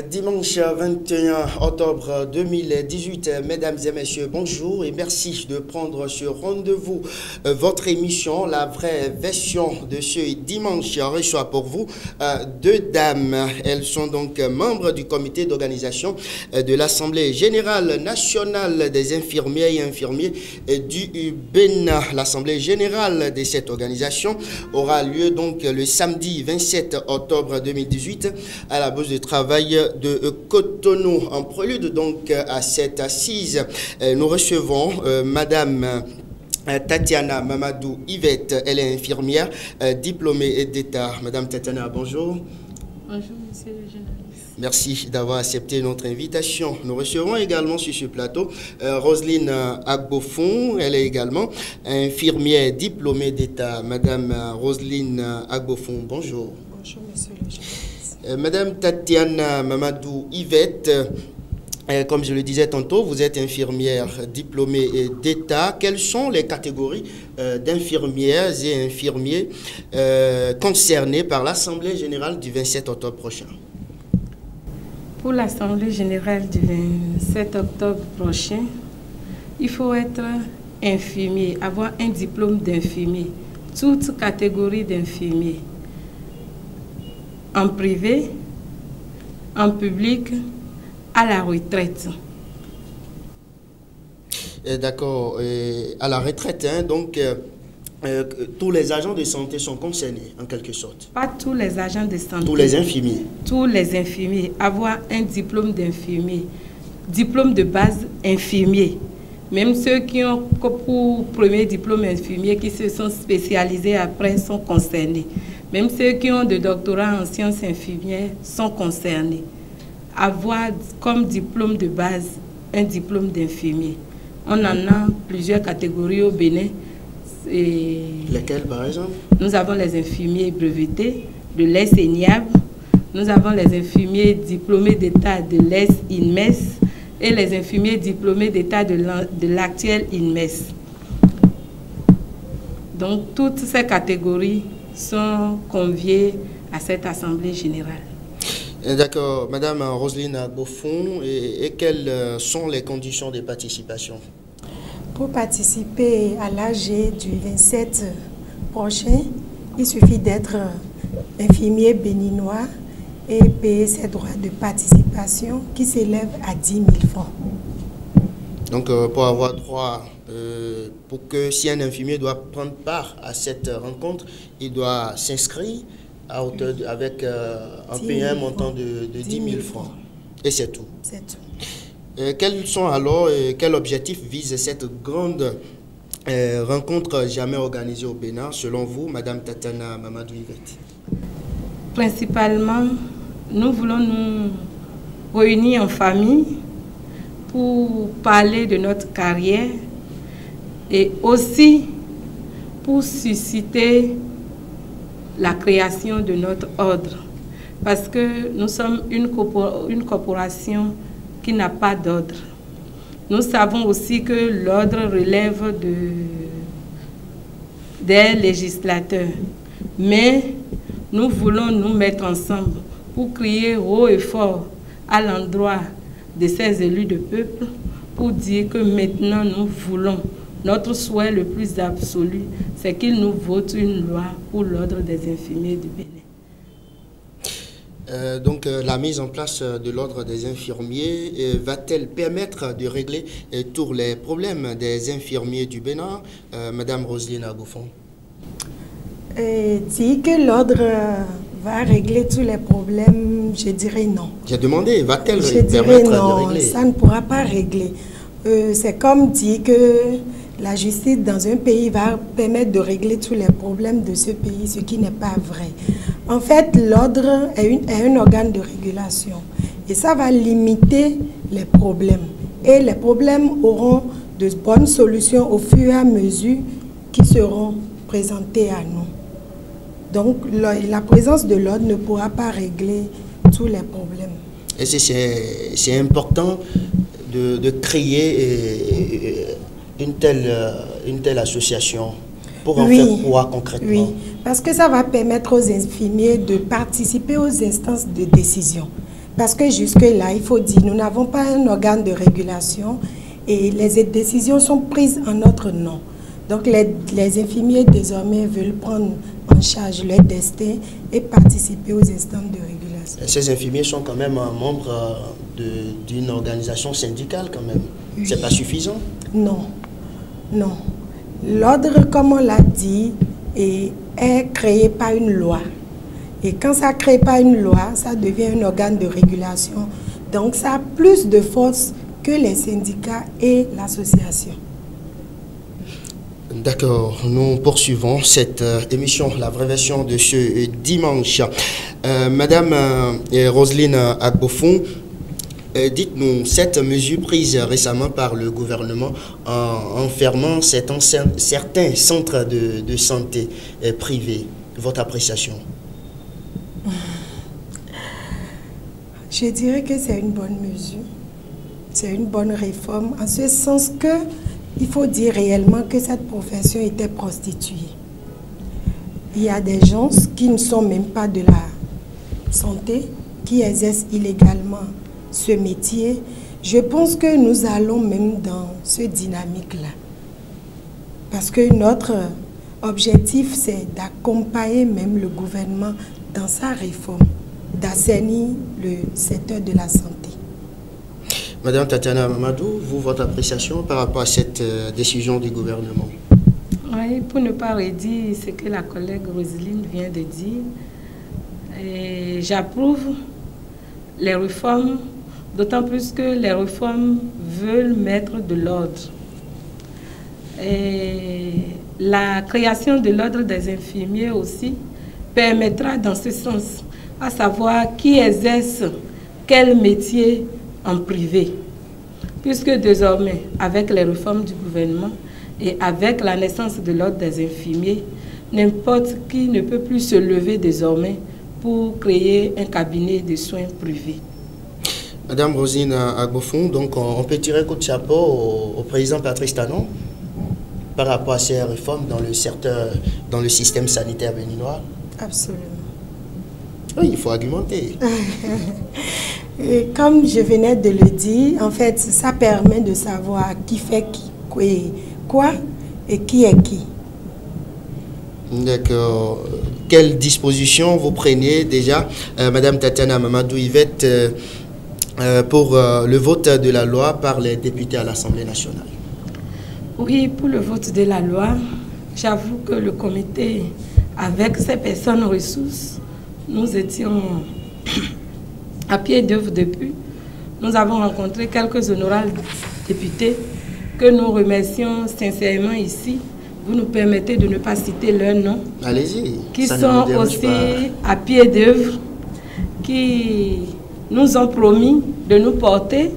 Dimanche 21 octobre 2018, mesdames et messieurs, bonjour et merci de prendre ce rendez-vous. Votre émission, la vraie version de ce dimanche, reçoit pour vous deux dames. Elles sont donc membres du comité d'organisation de l'Assemblée générale nationale des infirmiers et infirmiers du Bénin. L'Assemblée générale de cette organisation aura lieu donc le samedi 27 octobre 2018 à la bourse de travail de Cotonou. En prélude donc à cette assise, nous recevons Madame Tatiana Mamadou Yvette. Elle est infirmière diplômée d'État. Madame Tatiana, bonjour. Bonjour, monsieur le journaliste. Merci d'avoir accepté notre invitation. Nous recevons également sur ce plateau Roselyne Agbofon. Elle est également infirmière diplômée d'État. Madame Roselyne Agbofon, bonjour. Bonjour, monsieur le journaliste. Madame Tatiana Mamadou Yvette, comme je le disais tantôt, vous êtes infirmière diplômée d'État. Quelles sont les catégories d'infirmières et infirmiers concernés par l'Assemblée générale du 27 octobre prochain? Pour l'Assemblée générale du 27 octobre prochain, il faut être infirmier, avoir un diplôme d'infirmier, toute catégorie d'infirmiers, en privé, en public, à la retraite. D'accord, à la retraite, hein, donc tous les agents de santé sont concernés en quelque sorte. Pas tous les agents de santé. Tous les infirmiers. Tous les infirmiers, avoir un diplôme d'infirmier, diplôme de base infirmier. Même ceux qui ont pour premier diplôme infirmier, qui se sont spécialisés après, sont concernés. Même ceux qui ont de doctorat en sciences infirmières sont concernés. Avoir comme diplôme de base un diplôme d'infirmier. On en a plusieurs catégories au Bénin. Lesquelles par exemple? Nous avons les infirmiers brevetés de l'ES-ENIAB. Nous avons les infirmiers diplômés d'État de l'ES-INMES et les infirmiers diplômés d'État de l'actuel INMES. Donc toutes ces catégories sont conviés à cette Assemblée générale. D'accord. Madame Roselyne Agbofon, et quelles sont les conditions de participation? Pour participer à l'AG du 27 prochain, il suffit d'être infirmier béninois et payer ses droits de participation qui s'élèvent à 10 000 francs. Donc pour avoir droit, pour que si un infirmier doit prendre part à cette rencontre, il doit s'inscrire à hauteur avec un payant montant de 10 000 francs. Et c'est tout. C'est tout. Quels sont alors, quel objectif vise cette grande rencontre jamais organisée au Bénin, selon vous, Madame Tatiana Mamadou Yvette? Principalement, nous voulons nous réunir en famille pour parler de notre carrière et aussi pour susciter la création de notre ordre. Parce que nous sommes une corporation qui n'a pas d'ordre. Nous savons aussi que l'ordre relève des législateurs. Mais nous voulons nous mettre ensemble pour crier haut et fort à l'endroit de ces élus de peuple pour dire que maintenant nous voulons, notre souhait le plus absolu, c'est qu'ils nous votent une loi pour l'ordre des infirmiers du Bénin. Donc la mise en place de l'ordre des infirmiers va-t-elle permettre de régler tous les problèmes des infirmiers du Bénin? Madame Roselyne Agbofon. Dire que l'ordre va régler tous les problèmes, je dirais non. J'ai demandé, va-t-elle permettre de régler? Ça ne pourra pas régler. C'est comme dire que la justice dans un pays va permettre de régler tous les problèmes de ce pays, ce qui n'est pas vrai. En fait, l'ordre est un organe de régulation et ça va limiter les problèmes. Et les problèmes auront de bonnes solutions au fur et à mesure qui seront présentées à nous. Donc, la présence de l'ordre ne pourra pas régler tous les problèmes. Et c'est important de créer une telle association pour en faire quoi concrètement? Oui, parce que ça va permettre aux infirmiers de participer aux instances de décision. Parce que jusque-là, il faut dire, nous n'avons pas un organe de régulation et les décisions sont prises en notre nom. Donc les infirmiers désormais veulent prendre en charge leur destin et participer aux instances de régulation. Ces infirmiers sont quand même membres d'une organisation syndicale quand même. Oui. C'est pas suffisant? Non, non. L'ordre, comme on l'a dit, est créé par une loi. Et quand ça crée pas une loi, ça devient un organe de régulation. Donc ça a plus de force que les syndicats et l'association. D'accord, nous poursuivons cette émission, la vraie version de ce dimanche. Madame Roselyne Agbofon, dites-nous, cette mesure prise récemment par le gouvernement en fermant certains centres de santé privés, votre appréciation? Je dirais que c'est une bonne mesure, c'est une bonne réforme, en ce sens que il faut dire réellement que cette profession était prostituée. Il y a des gens qui ne sont même pas de la santé, qui exercent illégalement ce métier. Je pense que nous allons même dans ce dynamique-là. Parce que notre objectif, c'est d'accompagner même le gouvernement dans sa réforme, d'assainir le secteur de la santé. Madame Tatiana Mamadou, vous, votre appréciation par rapport à cette décision du gouvernement? Oui, pour ne pas redire ce que la collègue Roselyne vient de dire, j'approuve les réformes, d'autant plus que les réformes veulent mettre de l'ordre. La création de l'ordre des infirmiers aussi permettra dans ce sens, à savoir qui exerce quel métier en privé. Puisque désormais, avec les réformes du gouvernement et avec la naissance de l'ordre des infirmiers, n'importe qui ne peut plus se lever désormais pour créer un cabinet de soins privés. Madame Roselyne Agbofon, donc on peut tirer un coup de chapeau au président Patrice Talon par rapport à ces réformes dans le système sanitaire béninois? Absolument. Oui, il faut argumenter. Et comme je venais de le dire, en fait, ça permet de savoir qui fait quoi et qui est qui. D'accord. Quelles dispositions vous prenez déjà, Madame Tatiana Mamadou Yvette, pour le vote de la loi par les députés à l'Assemblée nationale? Oui, pour le vote de la loi, j'avoue que le comité, avec ses personnes ressources, nous étions à pied d'œuvre depuis. Nous avons rencontré quelques honorables députés que nous remercions sincèrement ici. Vous nous permettez de ne pas citer leurs noms. Allez-y. Qui sont aussi à pied d'œuvre, qui nous ont promis de nous porter.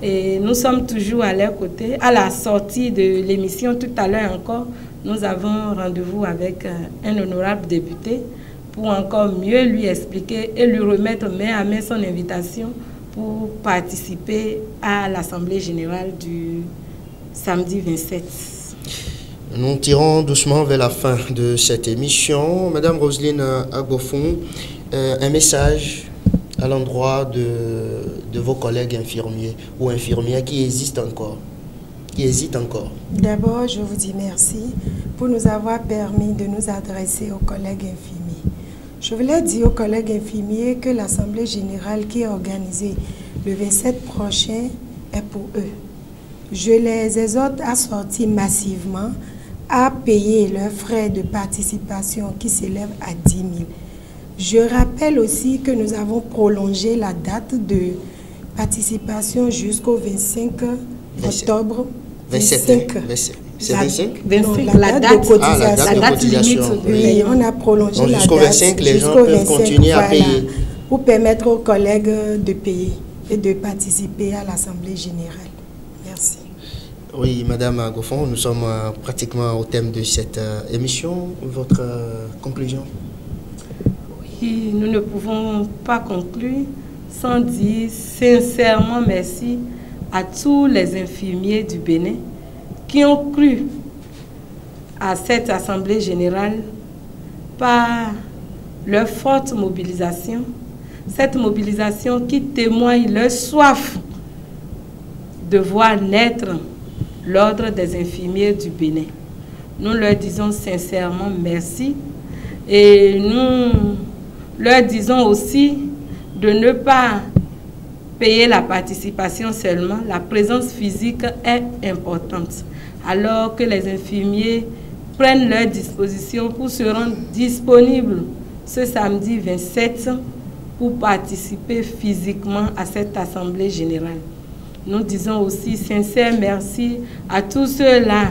Et nous sommes toujours à leur côté. À la sortie de l'émission, tout à l'heure encore, nous avons rendez-vous avec un honorable député pour encore mieux lui expliquer et lui remettre main à main son invitation pour participer à l'Assemblée générale du samedi 27. Nous tirons doucement vers la fin de cette émission. Madame Roselyne Agbofon, un message à l'endroit de vos collègues infirmiers ou infirmières qui hésitent encore. D'abord, je vous dis merci pour nous avoir permis de nous adresser aux collègues infirmiers. Je voulais dire aux collègues infirmiers que l'Assemblée générale qui est organisée le 27 prochain est pour eux. Je les exhorte à sortir massivement, à payer leurs frais de participation qui s'élèvent à 10 000. Je rappelle aussi que nous avons prolongé la date de participation jusqu'au 25 octobre. 27. C'est 25? La date de cotisation. La date limite. Oui, on a prolongé la date. Jusqu'au 25, les gens peuvent continuer à payer. Pour permettre aux collègues de payer et de participer à l'Assemblée générale. Merci. Oui, Madame Agbofon, nous sommes pratiquement au thème de cette émission. Votre conclusion? Oui, nous ne pouvons pas conclure sans dire sincèrement merci à tous les infirmiers du Bénin qui ont cru à cette Assemblée générale par leur forte mobilisation, Cette mobilisation qui témoigne leur soif de voir naître l'Ordre des infirmiers du Bénin. Nous leur disons sincèrement merci et nous leur disons aussi de ne pas payer la participation seulement. La présence physique est importante. Alors que les infirmiers prennent leurs dispositions pour se rendre disponibles ce samedi 27 pour participer physiquement à cette assemblée générale. Nous disons aussi sincère merci à tous ceux-là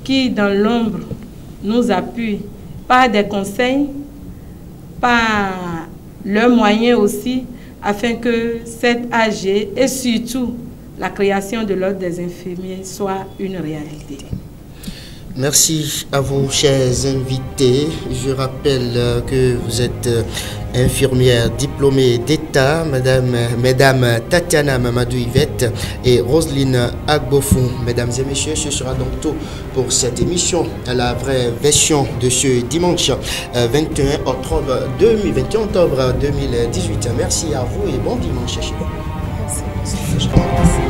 qui, dans l'ombre, nous appuient par des conseils, par leurs moyens aussi, afin que cette AG et surtout la création de l'Ordre des infirmiers soit une réalité. Merci à vous, chers invités. Je rappelle que vous êtes infirmière diplômée d'État, Mesdames Tatiana Mamadou Yvette et Roselyne Agbofou. Mesdames et messieurs, ce sera donc tout pour cette émission, la vraie version de ce dimanche 21 octobre 2018. Merci à vous et bon dimanche chez vous. Merci.